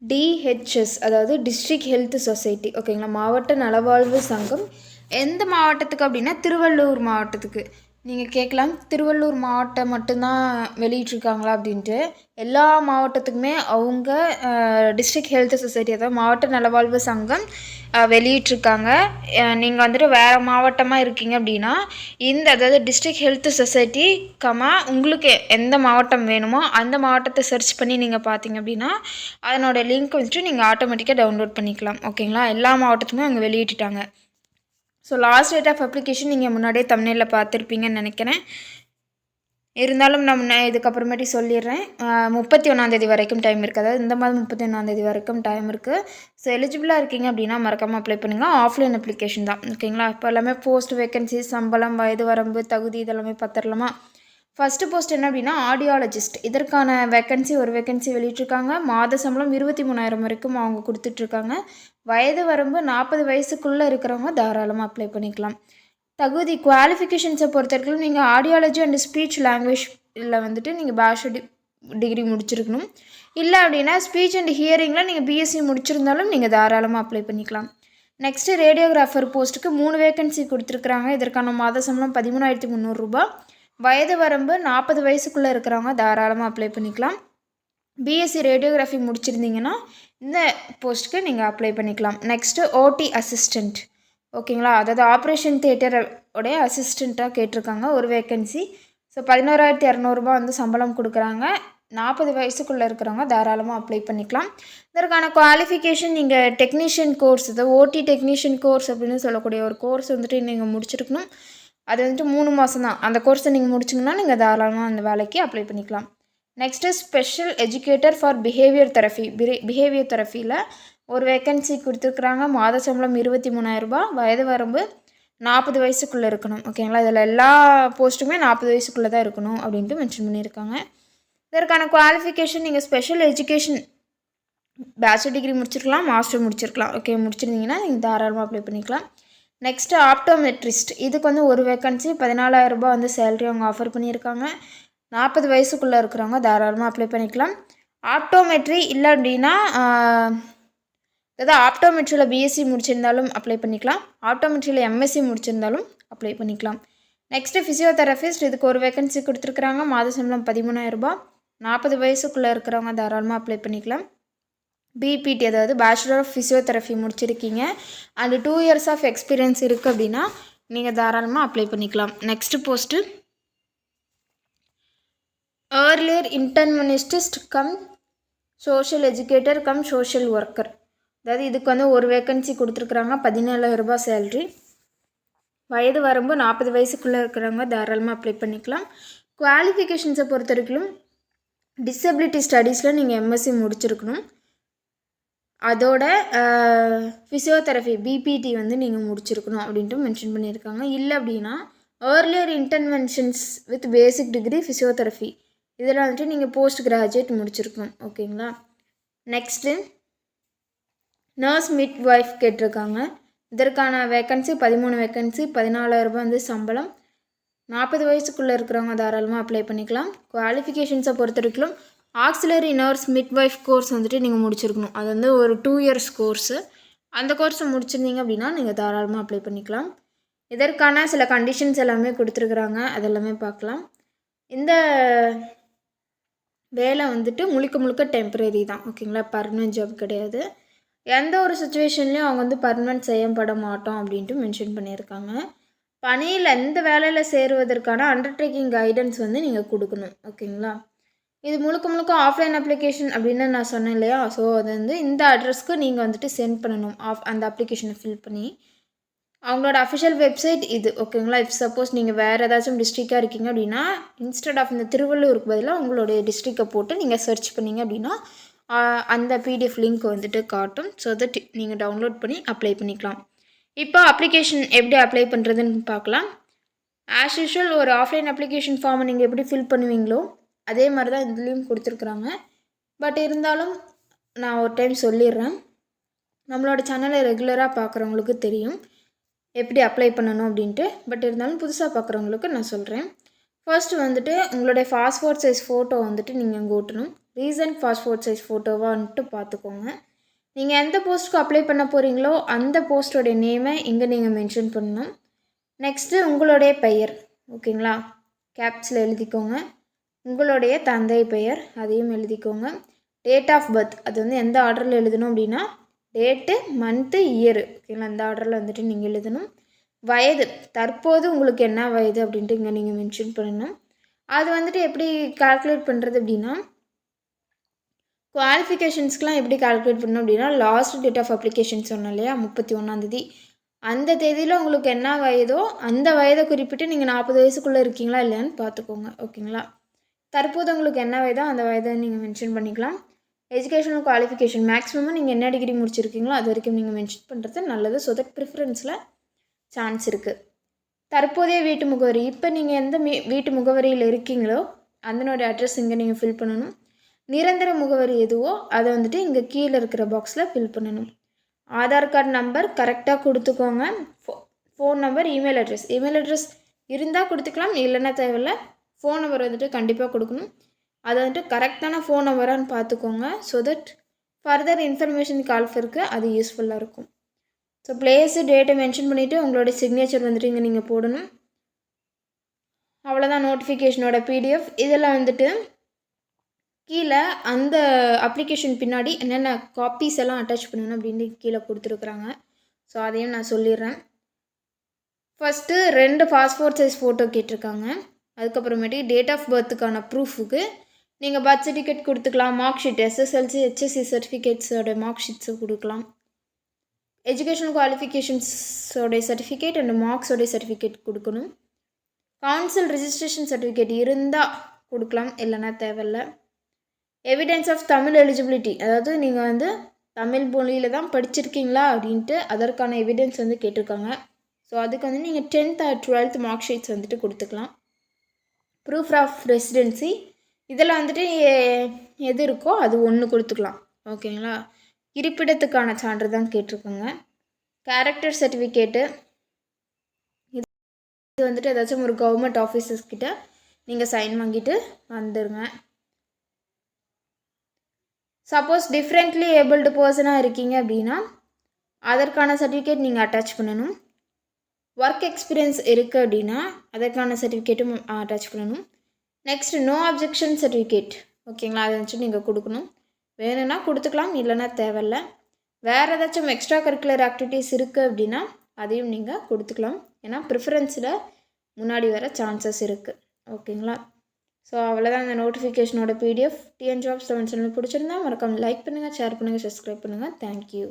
DHS அதாவது district health society ஓகேங்களா, மாவட்ட நலவாழ்வு சங்கம். எந்த மாவட்டத்துக்கு அப்படின்னா திருவள்ளூர் மாவட்டத்துக்கு. நீங்கள் கேட்கலாம், திருவள்ளூர் மாவட்டம் மட்டும்தான் வெளியிட்ருக்காங்களா அப்படின்ட்டு. எல்லா மாவட்டத்துக்குமே அவங்க டிஸ்ட்ரிக்ட் ஹெல்த் சொசைட்டி அதாவது மாவட்ட நலவாழ்வு சங்கம் வெளியிட்ருக்காங்க. நீங்கள் வந்துட்டு வேறு மாவட்டமாக இருக்கீங்க அப்படின்னா அதாவது டிஸ்ட்ரிக்ட் ஹெல்த் சொசைட்டி உங்களுக்கு எந்த மாவட்டம் வேணுமோ அந்த மாவட்டத்தை சர்ச் பண்ணி நீங்கள் பார்த்தீங்க அப்படின்னா அதனோட லிங்க் வந்துட்டு நீங்கள் ஆட்டோமேட்டிக்காக டவுன்லோட் பண்ணிக்கலாம். ஓகேங்களா, எல்லா மாவட்டத்துக்குமே அவங்க வெளியிட்டுட்டாங்க. So last date of application நீங்கள் முன்னாடியே தமிழில் பார்த்துருப்பீங்கன்னு நினைக்கிறேன். இருந்தாலும் நான் இதுக்கப்புறமேட்டி சொல்லிடுறேன். 31 வரைக்கும் டைம் இருக்குது. அதாவது இந்த மாதம் 31 வரைக்கும் டைம் இருக்குது. ஸோ எலிஜிபிளாக இருக்கீங்க அப்படின்னா மறக்காமல் அப்ளை பண்ணுங்கள். ஆஃப்லைன் அப்ளிகேஷன் தான். ஓகேங்களா, இப்போ எல்லாமே போஸ்ட் வேக்கன்சி, சம்பளம், வயது வரம்பு, தகுதி இதெல்லாமே பார்த்துடலாமா. ஃபஸ்ட்டு போஸ்ட் என்ன அப்படின்னா ஆடியாலஜிஸ்ட். இதற்கான வேக்கன்சி ஒரு வேக்கன்சி வெளியிட்ருக்காங்க. மாத சம்பளம் 23,000 வரைக்கும் அவங்க கொடுத்துட்ருக்காங்க. வயது வரம்பு 40 வயசுக்குள்ளே இருக்கிறவங்க தாராளமாக அப்ளை பண்ணிக்கலாம். தகுதி குவாலிஃபிகேஷன்ஸை பொறுத்த வரைக்கும் நீங்கள் ஆடியாலஜி அண்ட் ஸ்பீச் லாங்குவேஜில் வந்துட்டு நீங்கள் பேச்சுலர் டிகிரி முடிச்சிருக்கணும். இல்லை அப்படின்னா ஸ்பீச் அண்ட் ஹியரிங்கில் நீங்கள் பிஎஸ்சி முடிச்சிருந்தாலும் நீங்கள் தாராளமாக அப்ளை பண்ணிக்கலாம். நெக்ஸ்ட்டு ரேடியோகிராஃபர் போஸ்ட்டுக்கு 3 வேக்கன்சி கொடுத்துருக்குறாங்க. இதற்கான மாத சம்பளம் 13,300 ரூபா. வயது வரம்பு 40 வயசுக்குள்ளே இருக்கிறவங்க தாராளமாக அப்ளை பண்ணிக்கலாம். பிஎஸ்சி ரேடியோகிராஃபி முடிச்சிருந்தீங்கன்னா இந்த போஸ்ட்டுக்கு நீங்கள் அப்ளை பண்ணிக்கலாம். நெக்ஸ்ட்டு ஓடி அசிஸ்டண்ட். ஓகேங்களா, அதாவது ஆப்ரேஷன் தியேட்டரோடைய அசிஸ்டண்ட்டாக கேட்டிருக்காங்க ஒரு வேக்கன்சி. ஸோ 11,200 வந்து சம்பளம் கொடுக்குறாங்க. 40 வயசுக்குள்ளே இருக்கிறவங்க தாராளமாக அப்ளை பண்ணிக்கலாம். இதற்கான குவாலிஃபிகேஷன் நீங்கள் டெக்னீஷியன் கோர்ஸ், அதாவது ஓடி டெக்னீஷியன் கோர்ஸ் அப்படின்னு சொல்லக்கூடிய ஒரு கோர்ஸ் வந்துட்டு நீங்கள் முடிச்சிருக்கணும். அது வந்துட்டு 3 மாதம் தான். அந்த கோர்ஸை நீங்கள் முடிச்சிங்கன்னா நீங்கள் தாராளமாக அந்த வேலைக்கு அப்ளை பண்ணிக்கலாம். Next special educator for behaviour தெரப்பியில் ஒரு வேக்கன்சி கொடுத்துருக்குறாங்க. மாத சம்பளம் 23,000 ரூபா. வயது வரம்பு 40 வயசுக்குள்ளே இருக்கணும். ஓகேங்களா, இதில் எல்லா போஸ்ட்டுமே 40 வயசுக்குள்ளே தான் இருக்கணும் அப்படின்ட்டு மென்ஷன் பண்ணியிருக்காங்க. இதற்கான குவாலிஃபிகேஷன் நீங்கள் ஸ்பெஷல் எஜுகேஷன் பேச்சுலர் டிகிரி முடிச்சிருக்கலாம், மாஸ்டர் முடிச்சிருக்கலாம். ஓகே, முடிச்சிருந்தீங்கன்னா நீங்கள் தாராளமாக அப்ளை பண்ணிக்கலாம். Next optometrist. இதுக்கு வந்து ஒரு வேக்கன்சி 14,000 ரூபா வந்து சேலரி அவங்க ஆஃபர் பண்ணியிருக்காங்க. 40 வயசுக்குள்ளே இருக்கிறவங்க தாராளமாக அப்ளை பண்ணிக்கலாம். ஆப்டோமெட்ரி இல்லை அப்படின்னா அதாவது ஆப்டோமெட்ரியில் பிஎஸ்சி முடிச்சிருந்தாலும் அப்ளை பண்ணிக்கலாம். ஆப்டோமெட்ரியில் எம்எஸ்சி முடிச்சிருந்தாலும் அப்ளை பண்ணிக்கலாம். Next physiotherapist. இதுக்கு ஒரு வேக்கன்சி கொடுத்துருக்குறாங்க. மாத சம்பளம் 13,000 ரூபா. 40 வயசுக்குள்ளே இருக்கிறவங்க தாராளமாக அப்ளை பண்ணிக்கலாம். பிபிடி அதாவது பேச்சுலர் ஆஃப் ஃபிசியோதெரபி முடிச்சிருக்கீங்க அண்ட் 2 இயர்ஸ் ஆஃப் எக்ஸ்பீரியன்ஸ் இருக்குது அப்படின்னா நீங்கள் தாராளமாக அப்ளை பண்ணிக்கலாம். Next post earlier interventionist cum social educator cum social worker. அதாவது இதுக்கு வந்து ஒரு வேக்கன்சி கொடுத்துருக்குறாங்க. 17,000 ரூபா சேல்ரி. வயது வரம்பு 40 வயசுக்குள்ளே இருக்கிறவங்க தாராளமாக அப்ளை பண்ணிக்கலாம். குவாலிஃபிகேஷன்ஸை பொறுத்த வரைக்கும் டிசபிலிட்டி ஸ்டடீஸில் நீங்கள் எம்எஸ்சி முடிச்சிருக்கணும். அதோட ஃபிசியோதெரபி பிபிடி வந்து நீங்கள் முடிச்சிருக்கணும் அப்படின்ட்டு மென்ஷன் பண்ணியிருக்காங்க. இல்லை அப்படின்னா earlier interventions with basic degree physiotherapy இதில் வந்துட்டு நீங்கள் போஸ்ட் கிராஜுவேட் முடிச்சிருக்கணும். ஓகேங்களா, நெக்ஸ்ட்டு நர்ஸ் மிட் ஒய்ஃப் கேட்டிருக்காங்க. இதற்கான வேக்கன்சி 13 வேக்கன்சி, 14,000 ரூபாய் வந்து சம்பளம். 40 வயசுக்குள்ளே இருக்கிறவங்க தாராளமாக அப்ளை பண்ணிக்கலாம். குவாலிஃபிகேஷன்ஸை பொறுத்த வரைக்கும் ஆக்சிலரி நர்ஸ் மிட்வைஃப் கோர்ஸ் வந்துட்டு நீங்கள் முடிச்சிருக்கணும். அது வந்து ஒரு 2 இயர்ஸ் கோர்ஸு. அந்த கோர்ஸை முடிச்சிருந்தீங்க அப்படின்னா நீங்கள் தாராளமாக அப்ளை பண்ணிக்கலாம். இதற்கான சில கண்டிஷன்ஸ் எல்லாமே கொடுத்துருக்குறாங்க, அதெல்லாமே பார்க்கலாம். இந்த வேலை வந்துட்டு முழுக்க டெம்பரரி தான். ஓகேங்களா, பர்மனெண்ட் ஜாப் கிடையாது. எந்த ஒரு சுச்சுவேஷன்லேயும் அவங்க வந்து பர்மனெண்ட் செய்யப்பட மாட்டோம் அப்படின்ட்டு மென்ஷன் பண்ணியிருக்காங்க. பணியில் எந்த வேலையில் சேருவதற்கான அண்டர்டேக்கிங் கைடன்ஸ் வந்து நீங்கள் கொடுக்கணும். ஓகேங்களா, இது முழுக்க ஆஃப்லைன் அப்ளிகேஷன் அப்படின்னு நான் சொன்னேன் இல்லையா. ஸோ அது வந்து இந்த அட்ரஸ்க்கு நீங்கள் வந்துட்டு சென்ட் பண்ணணும். அந்த அப்ளிகேஷனை ஃபில் பண்ணி அவங்களோட அஃபிஷியல் வெப்சைட் இது. ஓகேங்களா, இஃப் சப்போஸ் நீங்கள் வேறு ஏதாச்சும் டிஸ்ட்ரிக்டாக இருக்கீங்க அப்படின்னா இன்ஸ்டெட் ஆஃப் இந்த திருவள்ளூருக்கு பதிலாக உங்களுடைய டிஸ்ட்ரிக்டை போட்டு நீங்கள் சர்ச் பண்ணிங்க அப்படின்னா அந்த பிடிஎஃப் லிங்க் வந்துட்டு காட்டும். ஸோ தட் நீங்கள் டவுன்லோட் பண்ணி அப்ளை பண்ணிக்கலாம். இப்போ அப்ளிகேஷன் எப்படி அப்ளை பண்ணுறதுன்னு பார்க்கலாம். ஆஸ் யூஷுவல் ஒரு ஆஃப்லைன் அப்ளிகேஷன் ஃபார்மை நீங்கள் எப்படி ஃபில் பண்ணுவீங்களோ அதே மாதிரி தான் இதுலேயும் கொடுத்துருக்குறாங்க. பட் இருந்தாலும் நான் ஒரு டைம் சொல்லிடுறேன். நம்மளோட சேனலை ரெகுலராக பார்க்குறவங்களுக்கு தெரியும் எப்படி அப்ளை பண்ணணும் அப்படின்ட்டு. பட் இருந்தாலும் புதுசாக பார்க்குறவங்களுக்கு நான் சொல்கிறேன். ஃபர்ஸ்ட் வந்துட்டு உங்களுடைய பாஸ்போர்ட் சைஸ் ஃபோட்டோ வந்துட்டு நீங்கள் இங்கே ஓட்டணும். ரீசன்ட் பாஸ்போர்ட் சைஸ் ஃபோட்டோவான்ட்டு பார்த்துக்கோங்க. நீங்கள் எந்த போஸ்ட்டுக்கு அப்ளை பண்ண போகிறீங்களோ அந்த போஸ்ட்டோடைய நேமை இங்கே நீங்கள் மென்ஷன் பண்ணணும். நெக்ஸ்ட்டு உங்களுடைய பெயர், ஓகேங்களா, கேப்ஸில் எழுதிக்கோங்க. உங்களுடைய தந்தை பெயர் அதையும் எழுதிக்கோங்க. டேட் ஆஃப் பர்த் அது வந்து எந்த ஆர்டரில் எழுதணும் அப்படின்னா டேட்டு, மந்த்து, இயரு, ஓகேங்களா, அந்த ஆர்டரில் வந்துட்டு நீங்கள் எழுதணும். வயது, தற்போது உங்களுக்கு என்ன வயது அப்படின்ட்டு இங்கே நீங்கள் மென்ஷன் பண்ணணும். அது வந்துட்டு எப்படி கால்குலேட் பண்ணுறது அப்படின்னா குவாலிஃபிகேஷன்ஸ்க்கெலாம் எப்படி கால்குலேட் பண்ணணும் அப்படின்னா லாஸ்ட் டேட் ஆஃப் அப்ளிகேஷன் சொன்னோம் இல்லையா 31 அந்த தேதியில் உங்களுக்கு என்ன வயதோ அந்த வயதை குறிப்பிட்டு நீங்கள் 40 வயசுக்குள்ளே இருக்கீங்களா இல்லையான்னு பார்த்துக்கோங்க, ஓகேங்களா. தற்போது உங்களுக்கு என்ன வயதோ அந்த வயதை நீங்கள் மென்ஷன் பண்ணிக்கலாம். எஜுகேஷனல் குவாலிஃபிகேஷன் மேக்ஸிமம் நீங்கள் என்ன டிகிரி முடிச்சிருக்கீங்களோ அது வரைக்கும் நீங்கள் மென்ஷன் பண்ணுறது நல்லது. ஸோ தட் ப்ரிஃபரன்ஸில் சான்ஸ் இருக்குது. தற்போதைய வீட்டு முகவரி, இப்போ நீங்கள் எந்த வீட்டு முகவரியில் இருக்கீங்களோ அதனோட அட்ரஸ் இங்கே நீங்கள் ஃபில் பண்ணணும். நிரந்தர முகவரி எதுவோ அதை வந்துட்டு இங்கே கீழே இருக்கிற பாக்ஸில் ஃபில் பண்ணணும். ஆதார் கார்டு நம்பர் கரெக்டாக கொடுத்துக்கோங்க. ஃபோன் நம்பர், இமெயில் அட்ரஸ் இருந்தால் கொடுத்துக்கலாம், இல்லைன்னா தேவையில்லை. ஃபோன் நம்பர் வந்துட்டு கண்டிப்பாக கொடுக்கணும். அதை வந்துட்டு கரெக்டான ஃபோன் நம்பரான்னு பார்த்துக்கோங்க. ஸோ தட் ஃபர்தர் இன்ஃபர்மேஷன் கால்ஃபருக்கு அது யூஸ்ஃபுல்லாக இருக்கும். ஸோ பிளேஸு டேட்டை மென்ஷன் பண்ணிவிட்டு உங்களோட சிக்னேச்சர் வந்துட்டு இங்கே நீங்கள் போடணும். அவ்வளோதான் நோட்டிஃபிகேஷனோட பிடிஎஃப். இதெல்லாம் வந்துட்டு கீழே அந்த அப்ளிகேஷன் பின்னாடி என்னென்ன காப்பீஸ் எல்லாம் அட்டாச் பண்ணணும் அப்படின்னு கீழே கொடுத்துருக்குறாங்க. ஸோ அதையும் நான் சொல்லிடுறேன். ஃபஸ்ட்டு 2 பாஸ்போர்ட் சைஸ் ஃபோட்டோ கேட்டிருக்காங்க. அதுக்கப்புறமேட்டு டேட் ஆஃப் பர்த்துக்கான ப்ரூஃபுக்கு நீங்கள் பர்த் சர்டிஃபிகேட் கொடுத்துக்கலாம். மார்க் ஷீட், எஸ்எஸ்எல்சி, ஹெச்எஸ்சி சர்டிஃபிகேட்ஸோட மார்க் ஷீட்ஸை கொடுக்கலாம். எஜுகேஷனல் குவாலிஃபிகேஷன்ஸோடைய சர்டிஃபிகேட் அண்ட் மார்க்ஸோடைய சர்டிஃபிகேட் கொடுக்கணும். கவுன்சில் ரிஜிஸ்ட்ரேஷன் சர்டிஃபிகேட் இருந்தால் கொடுக்கலாம், இல்லைன்னா தேவையில்லை. எவிடன்ஸ் ஆஃப் தமிழ் எலிஜிபிலிட்டி, அதாவது நீங்கள் வந்து தமிழ் மொழியில் தான் படிச்சிருக்கீங்களா அப்படின்ட்டு அதற்கான எவிடன்ஸ் வந்து கேட்டிருக்காங்க. ஸோ அதுக்கு வந்து நீங்கள் 10th or 12th mark sheets வந்துட்டு கொடுத்துக்கலாம். ப்ரூஃப் ஆஃப் ரெசிடென்சி இதில் வந்துட்டு எது இருக்கோ அது ஒன்று கொடுத்துக்கலாம், ஓகேங்களா. இருப்பிடத்துக்கான சான்று தான் கேட்டிருக்கோங்க. கேரக்டர் சர்டிஃபிகேட்டு இது வந்துட்டு ஏதாச்சும் ஒரு கவர்மெண்ட் ஆஃபீஸர்ஸ் கிட்ட நீங்கள் சைன் வாங்கிட்டு வந்துடுங்க. சப்போஸ் டிஃப்ரெண்ட்லி ஏபிள்டு பர்சனாக இருக்கீங்க அப்படின்னா அதற்கான சர்டிஃபிகேட் நீங்கள் அட்டாச் பண்ணணும். ஒர்க் எக்ஸ்பீரியன்ஸ் இருக்குது அப்படின்னா அதற்கான சர்டிஃபிகேட்டும் அட்டாச் பண்ணணும். நெக்ஸ்ட் நோ அப்ஜெக்ஷன் சர்டிஃபிகேட், ஓகேங்களா, அதை வச்சு நீங்கள் கொடுக்கணும். வேணும்னா கொடுத்துக்கலாம், இல்லைன்னா தேவையில்லை. வேறு ஏதாச்சும் எக்ஸ்ட்ரா கரிக்குலர் ஆக்டிவிட்டீஸ் இருக்குது அப்படின்னா அதையும் நீங்கள் கொடுத்துக்கலாம். ஏன்னா ப்ரிஃபரன்ஸில் முன்னாடி வர சான்சஸ் இருக்குது, ஓகேங்களா. ஸோ அவ்வளோதான் இந்த நோட்டிஃபிகேஷனோட பிடிஎஃப். டிஎன் ஜாப்ஸ் 7 சேனல் பிடிச்சிருந்தா மறக்காம லைக் பண்ணுங்கள், ஷேர் பண்ணுங்கள், சப்ஸ்கிரைப் பண்ணுங்கள். தேங்க்யூ.